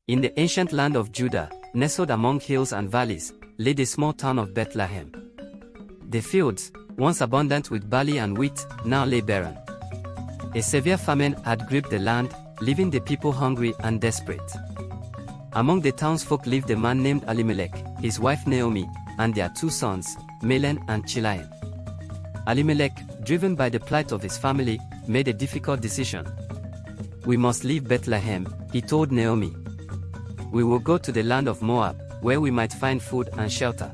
In the ancient land of Judah, nestled among hills and valleys, lay the small town of Bethlehem. The fields, once abundant with barley and wheat, now lay barren. A severe famine had gripped the land, leaving the people hungry and desperate. Among the townsfolk lived a man named Elimelech, his wife Naomi, and their 2 sons, Mahlon and Chilion. Elimelech, driven by the plight of his family, made a difficult decision. "We must leave Bethlehem," he told Naomi. "We will go to the land of Moab, where we might find food and shelter."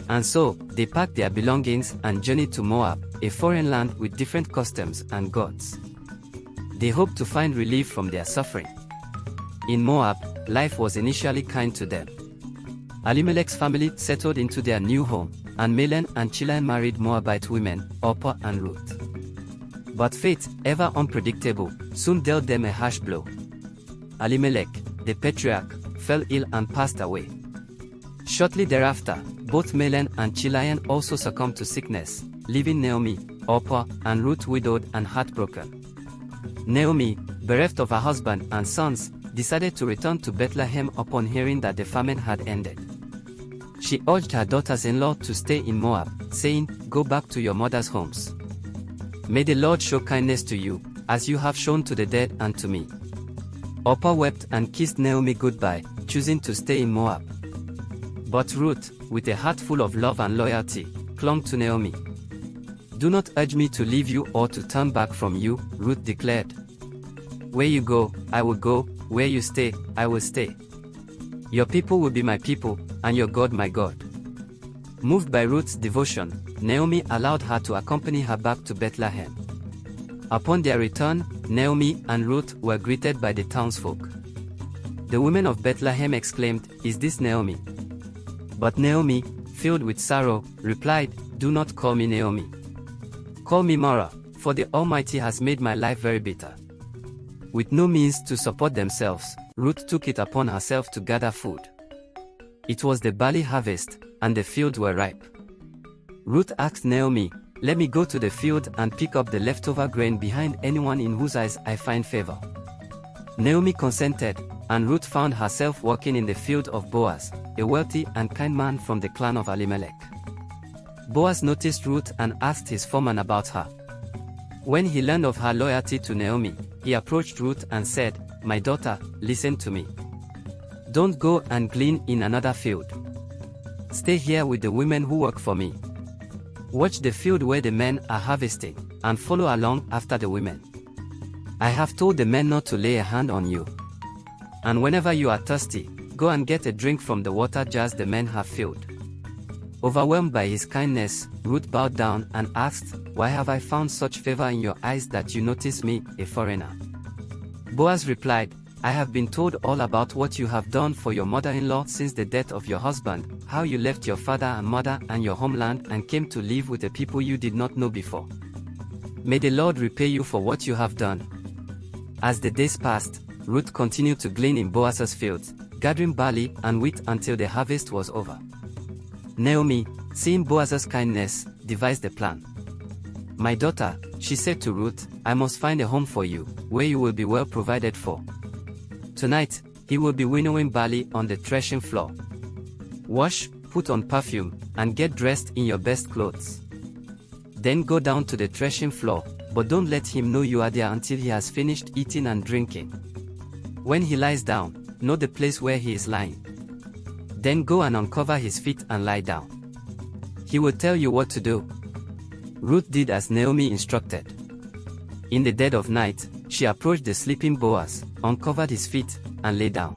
And so, they packed their belongings and journeyed to Moab, a foreign land with different customs and gods. They hoped to find relief from their suffering. In Moab, life was initially kind to them. Elimelech's family settled into their new home, and Mahlon and Chilion married Moabite women, Orpah and Ruth. But fate, ever unpredictable, soon dealt them a harsh blow. Elimelech, the patriarch, fell ill and passed away. Shortly thereafter, both Mahlon and Chilion also succumbed to sickness, leaving Naomi, Orpah, and Ruth widowed and heartbroken. Naomi, bereft of her husband and sons, decided to return to Bethlehem upon hearing that the famine had ended. She urged her daughters-in-law to stay in Moab, saying, "Go back to your mother's homes. May the Lord show kindness to you, as you have shown to the dead and to me." Orpah wept and kissed Naomi goodbye, choosing to stay in Moab. But Ruth, with a heart full of love and loyalty, clung to Naomi. "Do not urge me to leave you or to turn back from you," Ruth declared. "Where you go, I will go, where you stay, I will stay. Your people will be my people, and your God my God." Moved by Ruth's devotion, Naomi allowed her to accompany her back to Bethlehem. Upon their return, Naomi and Ruth were greeted by the townsfolk. The women of Bethlehem exclaimed, "Is this Naomi?" But Naomi, filled with sorrow, replied, "Do not call me Naomi. Call me Mara, for the Almighty has made my life very bitter." With no means to support themselves, Ruth took it upon herself to gather food. It was the barley harvest, and the fields were ripe. Ruth asked Naomi, "Let me go to the field and pick up the leftover grain behind anyone in whose eyes I find favor." Naomi consented, and Ruth found herself working in the field of Boaz, a wealthy and kind man from the clan of Elimelech. Boaz noticed Ruth and asked his foreman about her. When he learned of her loyalty to Naomi, he approached Ruth and said, "My daughter, listen to me. Don't go and glean in another field. Stay here with the women who work for me. Watch the field where the men are harvesting, and follow along after the women. I have told the men not to lay a hand on you. And whenever you are thirsty, go and get a drink from the water jars the men have filled." Overwhelmed by his kindness, Ruth bowed down and asked, "Why have I found such favor in your eyes that you notice me, a foreigner?" Boaz replied, "I have been told all about what you have done for your mother-in-law since the death of your husband, how you left your father and mother and your homeland and came to live with a people you did not know before. May the Lord repay you for what you have done." As the days passed, Ruth continued to glean in Boaz's fields, gathering barley and wheat until the harvest was over. Naomi, seeing Boaz's kindness, devised a plan. "My daughter," she said to Ruth, "I must find a home for you, where you will be well provided for. Tonight, he will be winnowing barley on the threshing floor. Wash, put on perfume, and get dressed in your best clothes. Then go down to the threshing floor, but don't let him know you are there until he has finished eating and drinking. When he lies down, know the place where he is lying. Then go and uncover his feet and lie down. He will tell you what to do." Ruth did as Naomi instructed. In the dead of night, she approached the sleeping Boaz, uncovered his feet, and lay down.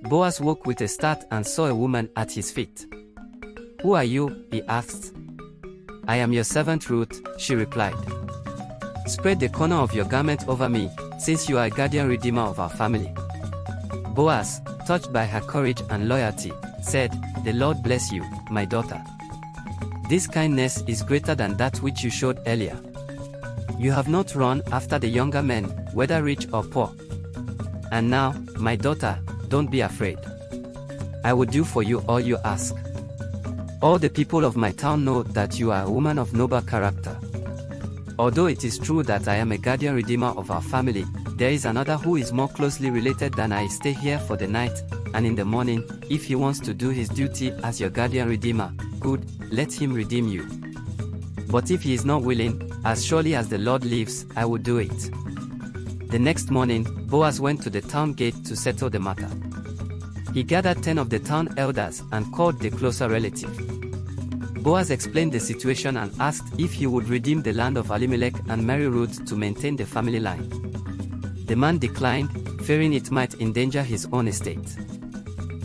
Boaz woke with a start and saw a woman at his feet. "Who are you?" he asked. "I am your servant Ruth," she replied. "Spread the corner of your garment over me, since you are a guardian redeemer of our family." Boaz, touched by her courage and loyalty, said, "The Lord bless you, my daughter. This kindness is greater than that which you showed earlier. You have not run after the younger men, whether rich or poor. And now, my daughter, don't be afraid. I will do for you all you ask. All the people of my town know that you are a woman of noble character. Although it is true that I am a guardian redeemer of our family, there is another who is more closely related than I. Stay here for the night, and in the morning, if he wants to do his duty as your guardian redeemer, good, let him redeem you. But if he is not willing, as surely as the Lord lives, I will do it." The next morning, Boaz went to the town gate to settle the matter. He gathered 10 of the town elders and called the closer relative. Boaz explained the situation and asked if he would redeem the land of Elimelech and marry Ruth to maintain the family line. The man declined, fearing it might endanger his own estate.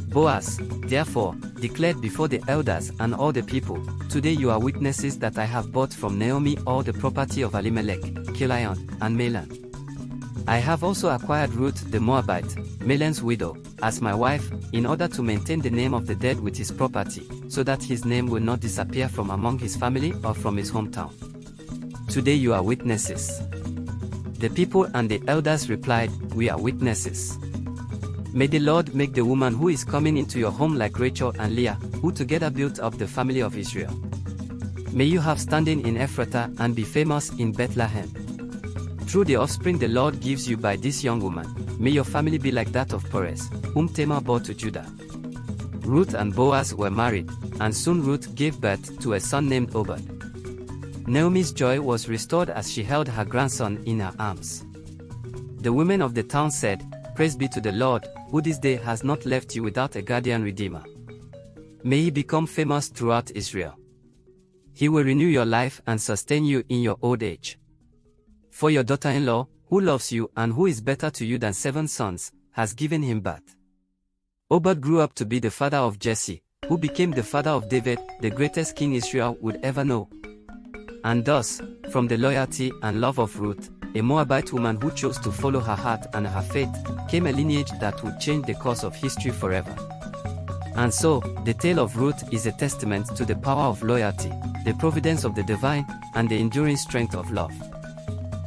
Boaz, therefore, declared before the elders and all the people, "Today you are witnesses that I have bought from Naomi all the property of Elimelech, Chilion, and Mahlon. I have also acquired Ruth the Moabite, Mahlon's widow, as my wife, in order to maintain the name of the dead with his property, so that his name will not disappear from among his family or from his hometown. Today you are witnesses." The people and the elders replied, "We are witnesses. May the Lord make the woman who is coming into your home like Rachel and Leah, who together built up the family of Israel. May you have standing in Ephrathah and be famous in Bethlehem. Through the offspring the Lord gives you by this young woman, may your family be like that of Perez, whom Tamar bore to Judah." Ruth and Boaz were married, and soon Ruth gave birth to a son named Obed. Naomi's joy was restored as she held her grandson in her arms. The women of the town said, "Praise be to the Lord, who this day has not left you without a guardian redeemer. May he become famous throughout Israel. He will renew your life and sustain you in your old age. For your daughter-in-law, who loves you and who is better to you than 7 sons, has given him birth." Obed grew up to be the father of Jesse, who became the father of David, the greatest king Israel would ever know. And thus, from the loyalty and love of Ruth, a Moabite woman who chose to follow her heart and her faith, came a lineage that would change the course of history forever. And so, the tale of Ruth is a testament to the power of loyalty, the providence of the divine, and the enduring strength of love.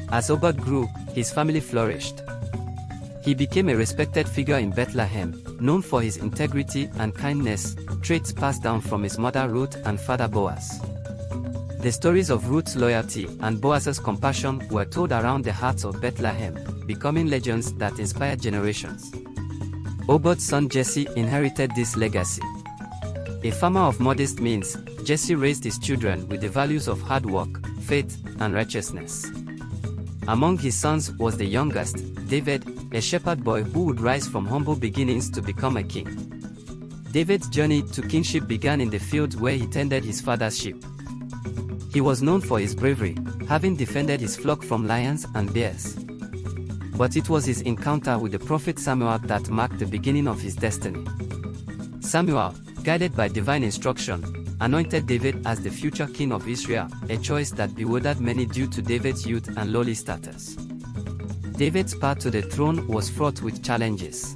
As Obed grew, his family flourished. He became a respected figure in Bethlehem, known for his integrity and kindness, traits passed down from his mother Ruth and father Boaz. The stories of Ruth's loyalty and Boaz's compassion were told around the hearts of Bethlehem, becoming legends that inspired generations. Obed's son Jesse inherited this legacy. A farmer of modest means, Jesse raised his children with the values of hard work, faith, and righteousness. Among his sons was the youngest, David, a shepherd boy who would rise from humble beginnings to become a king. David's journey to kingship began in the fields where he tended his father's sheep. He was known for his bravery, having defended his flock from lions and bears. But it was his encounter with the prophet Samuel that marked the beginning of his destiny. Samuel, guided by divine instruction, anointed David as the future king of Israel, a choice that bewildered many due to David's youth and lowly status. David's path to the throne was fraught with challenges.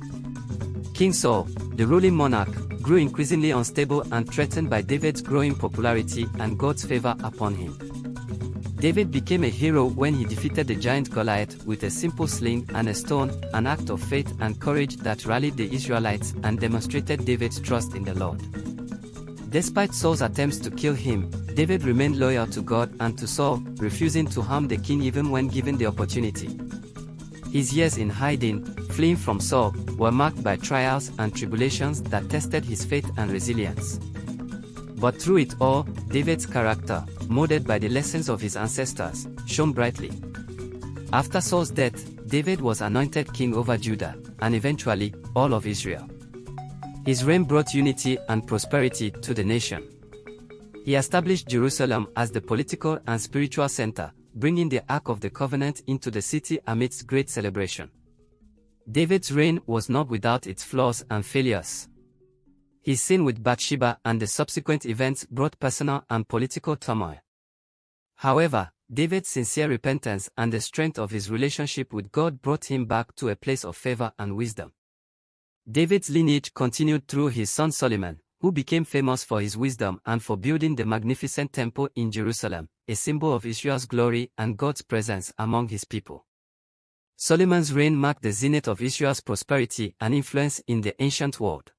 King Saul, the ruling monarch, grew increasingly unstable and threatened by David's growing popularity and God's favor upon him. David became a hero when he defeated the giant Goliath with a simple sling and a stone, an act of faith and courage that rallied the Israelites and demonstrated David's trust in the Lord. Despite Saul's attempts to kill him, David remained loyal to God and to Saul, refusing to harm the king even when given the opportunity. His years in hiding, fleeing from Saul, were marked by trials and tribulations that tested his faith and resilience. But through it all, David's character, molded by the lessons of his ancestors, shone brightly. After Saul's death, David was anointed king over Judah, and eventually, all of Israel. His reign brought unity and prosperity to the nation. He established Jerusalem as the political and spiritual center, bringing the Ark of the Covenant into the city amidst great celebration. David's reign was not without its flaws and failures. His sin with Bathsheba and the subsequent events brought personal and political turmoil. However, David's sincere repentance and the strength of his relationship with God brought him back to a place of favor and wisdom. David's lineage continued through his son Solomon, who became famous for his wisdom and for building the magnificent temple in Jerusalem, a symbol of Israel's glory and God's presence among his people. Solomon's reign marked the zenith of Israel's prosperity and influence in the ancient world.